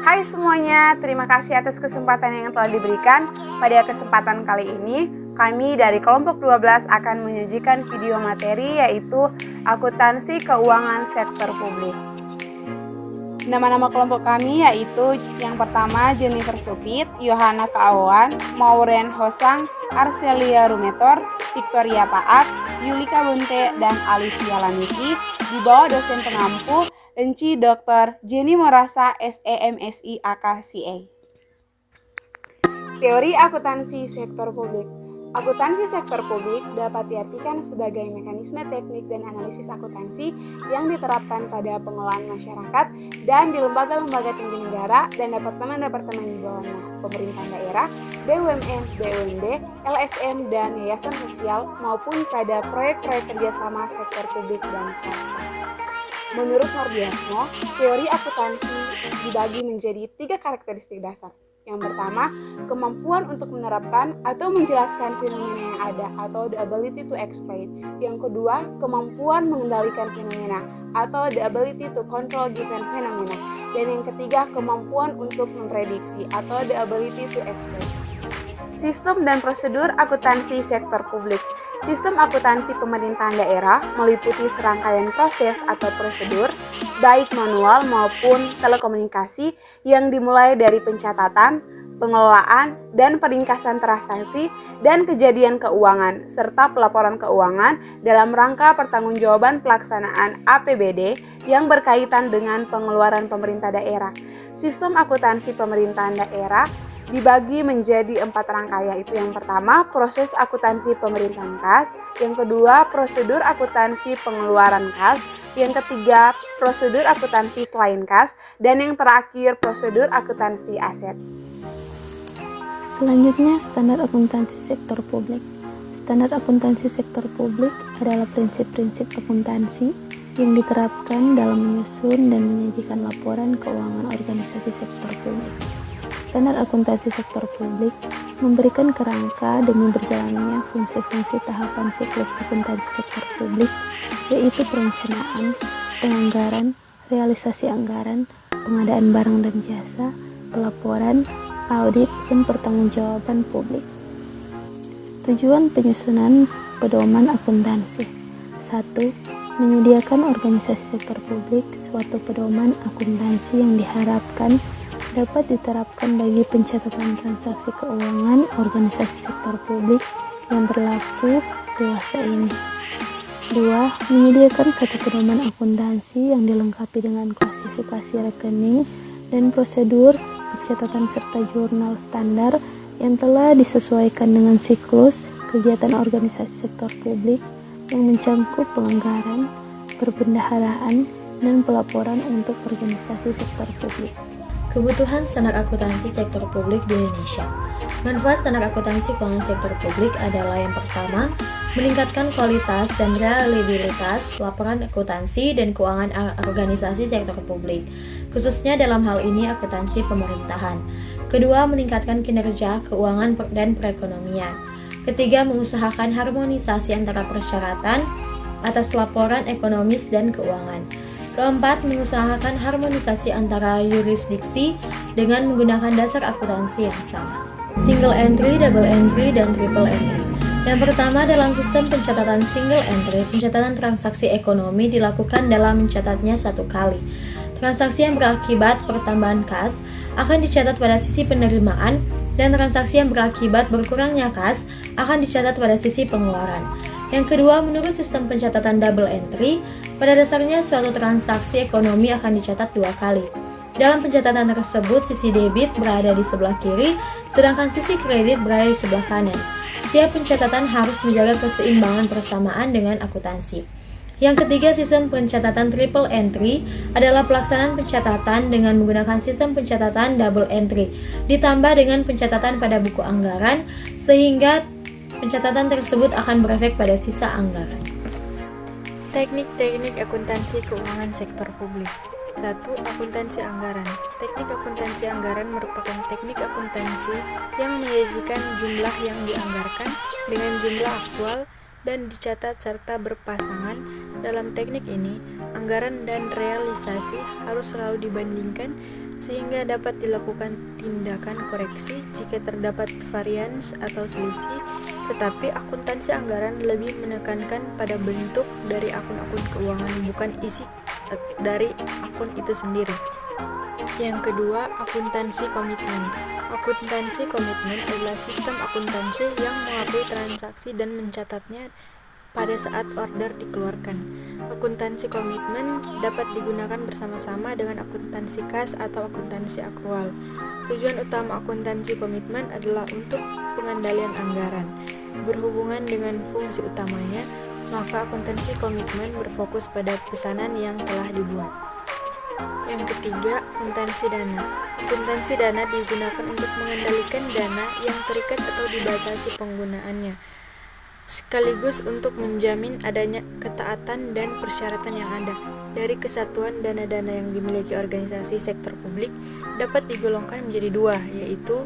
Hai semuanya, terima kasih atas kesempatan yang telah diberikan. Pada kesempatan kali ini, kami dari kelompok 12 akan menyajikan video materi yaitu akuntansi keuangan sektor publik. Nama-nama kelompok kami yaitu yang pertama Jennifer Supit, Yohana Kaawan, Maureen Hosang, Arcelia Rumetor, Victoria Paat, Yulika Bunte, dan Alicia Laniki di bawah dosen pengampu Enci Dr. Jenny Morasa SEMSI AKCA. Teori akuntansi sektor publik. Akuntansi sektor publik dapat diartikan sebagai mekanisme teknik dan analisis akuntansi yang diterapkan pada pengelolaan masyarakat dan di lembaga-lembaga tinggi negara dan departemen-departemen di bawahnya, pemerintahan daerah, BUMN, BUMD, LSM, dan yayasan sosial maupun pada proyek-proyek kerjasama sektor publik dan swasta. Menurut Mardiasmo, teori akuntansi dibagi menjadi 3 karakteristik dasar. Yang pertama, kemampuan untuk menerapkan atau menjelaskan fenomena yang ada atau the ability to explain. Yang kedua, kemampuan mengendalikan fenomena atau the ability to control given phenomena. Dan yang ketiga, kemampuan untuk memprediksi atau the ability to explain. Sistem dan prosedur akuntansi sektor publik. Sistem akuntansi pemerintahan daerah meliputi serangkaian proses atau prosedur, baik manual maupun telekomunikasi yang dimulai dari pencatatan, pengelolaan, dan peringkasan transaksi dan kejadian keuangan, serta pelaporan keuangan dalam rangka pertanggungjawaban pelaksanaan APBD yang berkaitan dengan pengeluaran pemerintah daerah. Sistem akuntansi pemerintahan daerah dibagi menjadi 4 rangkaian, yaitu yang pertama proses akuntansi pemerintahan kas, yang kedua prosedur akuntansi pengeluaran kas, yang ketiga prosedur akuntansi selain kas, dan yang terakhir prosedur akuntansi aset. Selanjutnya, standar akuntansi sektor publik. Standar akuntansi sektor publik adalah prinsip-prinsip akuntansi yang diterapkan dalam menyusun dan menyajikan laporan keuangan organisasi sektor publik. Standar akuntansi sektor publik memberikan kerangka demi berjalannya fungsi-fungsi tahapan siklus akuntansi sektor publik, yaitu perencanaan, penganggaran, realisasi anggaran, pengadaan barang dan jasa, pelaporan, audit, dan pertanggungjawaban publik. Tujuan penyusunan pedoman akuntansi. 1. Menyediakan organisasi sektor publik suatu pedoman akuntansi yang diharapkan dapat diterapkan bagi pencatatan transaksi keuangan organisasi sektor publik yang berlaku dewasa ini. 2. Menyediakan satu pedoman akuntansi yang dilengkapi dengan klasifikasi rekening dan prosedur pencatatan serta jurnal standar yang telah disesuaikan dengan siklus kegiatan organisasi sektor publik yang mencangkup penganggaran, perbendaharaan, dan pelaporan untuk organisasi sektor publik. Kebutuhan standar akuntansi sektor publik di Indonesia. Manfaat standar akuntansi keuangan sektor publik adalah yang pertama, meningkatkan kualitas dan reliabilitas laporan akuntansi dan keuangan organisasi sektor publik, khususnya dalam hal ini akuntansi pemerintahan. Kedua, meningkatkan kinerja keuangan dan perekonomian. Ketiga, mengusahakan harmonisasi antara persyaratan atas laporan ekonomis dan keuangan. Keempat, mengusahakan harmonisasi antara yurisdiksi dengan menggunakan dasar akuntansi yang sama. Single entry, double entry, dan triple entry. Yang pertama, dalam sistem pencatatan single entry, pencatatan transaksi ekonomi dilakukan dalam mencatatnya satu kali. Transaksi yang berakibat pertambahan kas akan dicatat pada sisi penerimaan, dan transaksi yang berakibat berkurangnya kas akan dicatat pada sisi pengeluaran. Yang kedua, menurut sistem pencatatan double entry, pada dasarnya suatu transaksi ekonomi akan dicatat 2 kali. Dalam pencatatan tersebut, sisi debit berada di sebelah kiri, sedangkan sisi kredit berada di sebelah kanan. Setiap pencatatan harus menjaga keseimbangan persamaan dengan akuntansi. Yang ketiga, sistem pencatatan triple entry adalah pelaksanaan pencatatan dengan menggunakan sistem pencatatan double entry, ditambah dengan pencatatan pada buku anggaran, sehingga pencatatan tersebut akan berefek pada sisa anggaran. Teknik-teknik akuntansi keuangan sektor publik. 1. Akuntansi anggaran. Teknik akuntansi anggaran merupakan teknik akuntansi yang menyajikan jumlah yang dianggarkan dengan jumlah aktual dan dicatat serta berpasangan. Dalam teknik ini, anggaran dan realisasi harus selalu dibandingkan sehingga dapat dilakukan tindakan koreksi jika terdapat varians atau selisih, tetapi akuntansi anggaran lebih menekankan pada bentuk dari akun-akun keuangan, bukan isi dari akun itu sendiri. Yang kedua, akuntansi komitmen. Akuntansi komitmen adalah sistem akuntansi yang mengakui transaksi dan mencatatnya pada saat order dikeluarkan. Akuntansi komitmen dapat digunakan bersama-sama dengan akuntansi kas atau akuntansi akrual. Tujuan utama akuntansi komitmen adalah untuk pengendalian anggaran. Berhubungan dengan fungsi utamanya, maka akuntansi komitmen berfokus pada pesanan yang telah dibuat. Yang ketiga, akuntansi dana. Akuntansi dana digunakan untuk mengendalikan dana yang terikat atau dibatasi penggunaannya, sekaligus untuk menjamin adanya ketaatan dan persyaratan yang ada. Dari kesatuan dana-dana yang dimiliki organisasi sektor publik dapat digolongkan menjadi dua, yaitu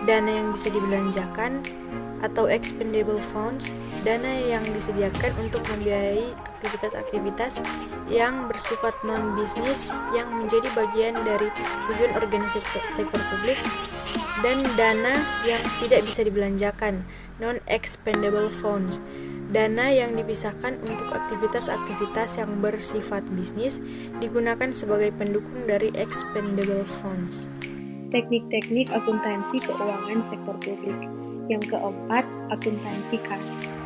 dana yang bisa dibelanjakan atau expendable funds, dana yang disediakan untuk membiayai aktivitas-aktivitas yang bersifat non-bisnis yang menjadi bagian dari tujuan organisasi sektor publik, dan dana yang tidak bisa dibelanjakan, non-expendable funds, dana yang dipisahkan untuk aktivitas-aktivitas yang bersifat bisnis digunakan sebagai pendukung dari expendable funds. Teknik-teknik akuntansi keuangan sektor publik. Yang keempat, akuntansi kas.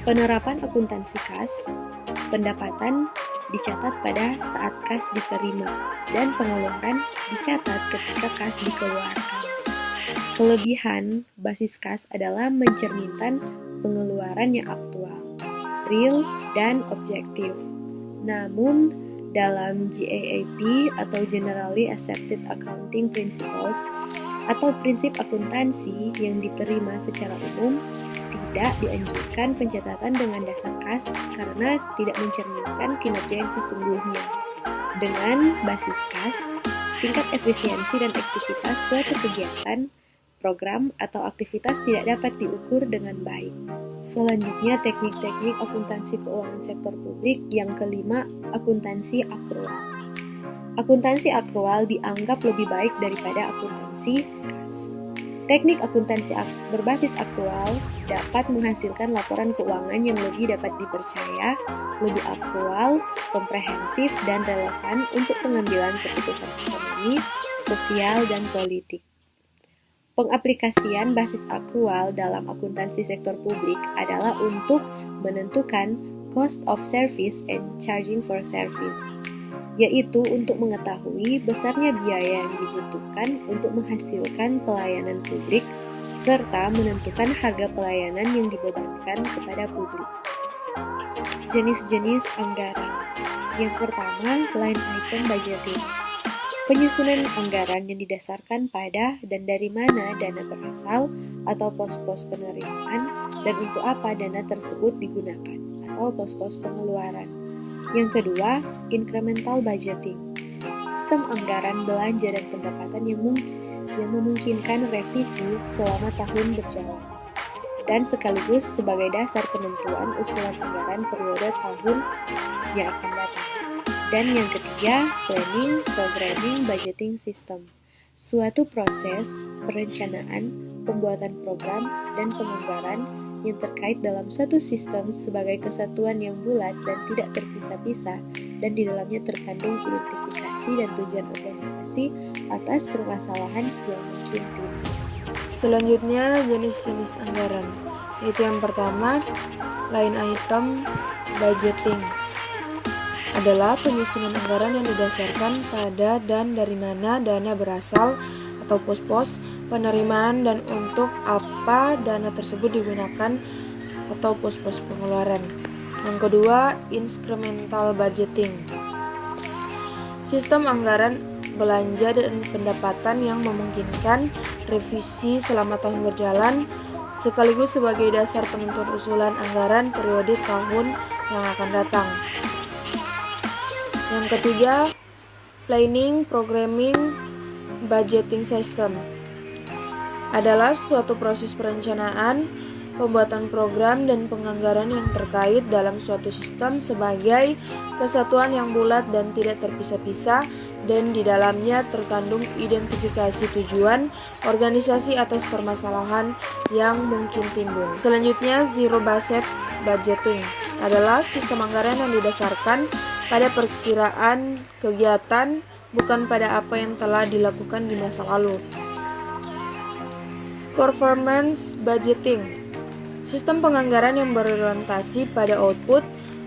Penerapan akuntansi kas, pendapatan dicatat pada saat kas diterima dan pengeluaran dicatat ketika kas dikeluarkan. Kelebihan basis kas adalah mencerminkan pengeluaran yang aktual, real, dan objektif. Namun, dalam GAAP atau Generally Accepted Accounting Principles atau prinsip akuntansi yang diterima secara umum, tidak dianjurkan pencatatan dengan dasar kas karena tidak mencerminkan kinerja yang sesungguhnya. Dengan basis kas, tingkat efisiensi dan efektivitas suatu kegiatan, program, atau aktivitas tidak dapat diukur dengan baik. Selanjutnya, teknik-teknik akuntansi keuangan sektor publik. Yang kelima, akuntansi akrual. Akuntansi akrual dianggap lebih baik daripada akuntansi kas. Teknik akuntansi berbasis akrual dapat menghasilkan laporan keuangan yang lebih dapat dipercaya, lebih akrual, komprehensif, dan relevan untuk pengambilan keputusan ekonomi, sosial, dan politik. Pengaplikasian basis akrual dalam akuntansi sektor publik adalah untuk menentukan cost of service and charging for service, yaitu untuk mengetahui besarnya biaya yang dibutuhkan untuk menghasilkan pelayanan publik, serta menentukan harga pelayanan yang dibebankan kepada publik. Jenis-jenis anggaran. Yang pertama, line item budgeting. Penyusunan anggaran yang didasarkan pada dan dari mana dana berasal atau pos-pos penerimaan dan untuk apa dana tersebut digunakan atau pos-pos pengeluaran. Yang kedua, incremental budgeting. Sistem anggaran belanja dan pendapatan yang memungkinkan revisi selama tahun berjalan dan sekaligus sebagai dasar penentuan usulan anggaran periode tahun yang akan datang. Dan yang ketiga, planning, programming, budgeting system. Suatu proses, perencanaan, pembuatan program, dan penganggaran yang terkait dalam suatu sistem sebagai kesatuan yang bulat dan tidak terpisah-pisah, dan di dalamnya terkandung identifikasi dan tujuan organisasi atas permasalahan yang mungkin timbul. Selanjutnya, jenis-jenis anggaran, yaitu yang pertama, line item budgeting. Adalah penyusunan anggaran yang didasarkan pada dan dari mana dana berasal atau pos-pos penerimaan dan untuk apa dana tersebut digunakan atau pos-pos pengeluaran. Yang kedua, incremental budgeting. Sistem anggaran belanja dan pendapatan yang memungkinkan revisi selama tahun berjalan sekaligus sebagai dasar penentuan usulan anggaran periode tahun yang akan datang. Yang ketiga, planning, programming, budgeting system adalah suatu proses perencanaan, pembuatan program, dan penganggaran yang terkait dalam suatu sistem sebagai kesatuan yang bulat dan tidak terpisah-pisah dan di dalamnya terkandung identifikasi tujuan organisasi atas permasalahan yang mungkin timbul. Selanjutnya, zero-based budgeting adalah sistem anggaran yang didasarkan pada perkiraan kegiatan, bukan pada apa yang telah dilakukan di masa lalu. Performance budgeting, sistem penganggaran yang berorientasi pada output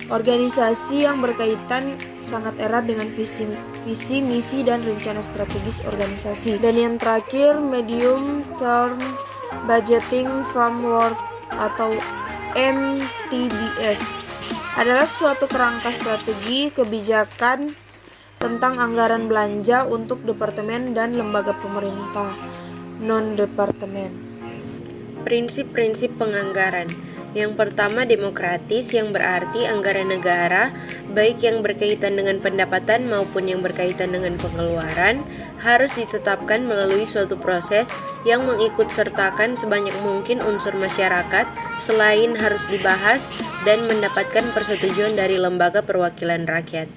organisasi yang berkaitan sangat erat dengan visi, misi, dan rencana strategis organisasi. Dan yang terakhir, medium term budgeting framework atau MTBF adalah suatu kerangka strategi kebijakan tentang anggaran belanja untuk departemen dan lembaga pemerintah non-departemen. Prinsip-prinsip penganggaran. Yang pertama, demokratis, yang berarti anggaran negara, baik yang berkaitan dengan pendapatan maupun yang berkaitan dengan pengeluaran, harus ditetapkan melalui suatu proses yang mengikutsertakan sebanyak mungkin unsur masyarakat, selain harus dibahas dan mendapatkan persetujuan dari lembaga perwakilan rakyat.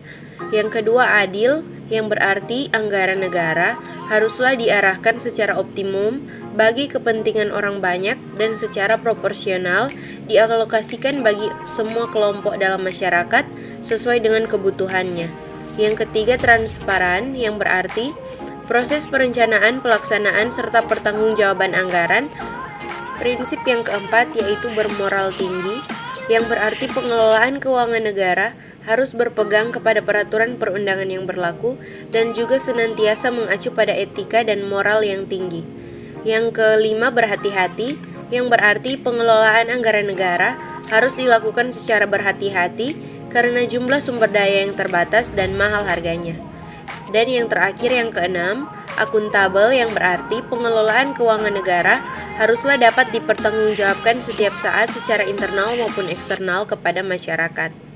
Yang kedua, adil, yang berarti anggaran negara haruslah diarahkan secara optimum bagi kepentingan orang banyak dan secara proporsional dialokasikan bagi semua kelompok dalam masyarakat sesuai dengan kebutuhannya. Yang ketiga, transparan, yang berarti proses perencanaan, pelaksanaan, serta pertanggungjawaban anggaran. Prinsip yang keempat yaitu bermoral tinggi, yang berarti pengelolaan keuangan negara harus berpegang kepada peraturan perundangan yang berlaku dan juga senantiasa mengacu pada etika dan moral yang tinggi. Yang kelima, berhati-hati, yang berarti pengelolaan anggaran negara harus dilakukan secara berhati-hati karena jumlah sumber daya yang terbatas dan mahal harganya. Dan yang terakhir, yang keenam, akuntabel, yang berarti pengelolaan keuangan negara haruslah dapat dipertanggungjawabkan setiap saat secara internal maupun eksternal kepada masyarakat.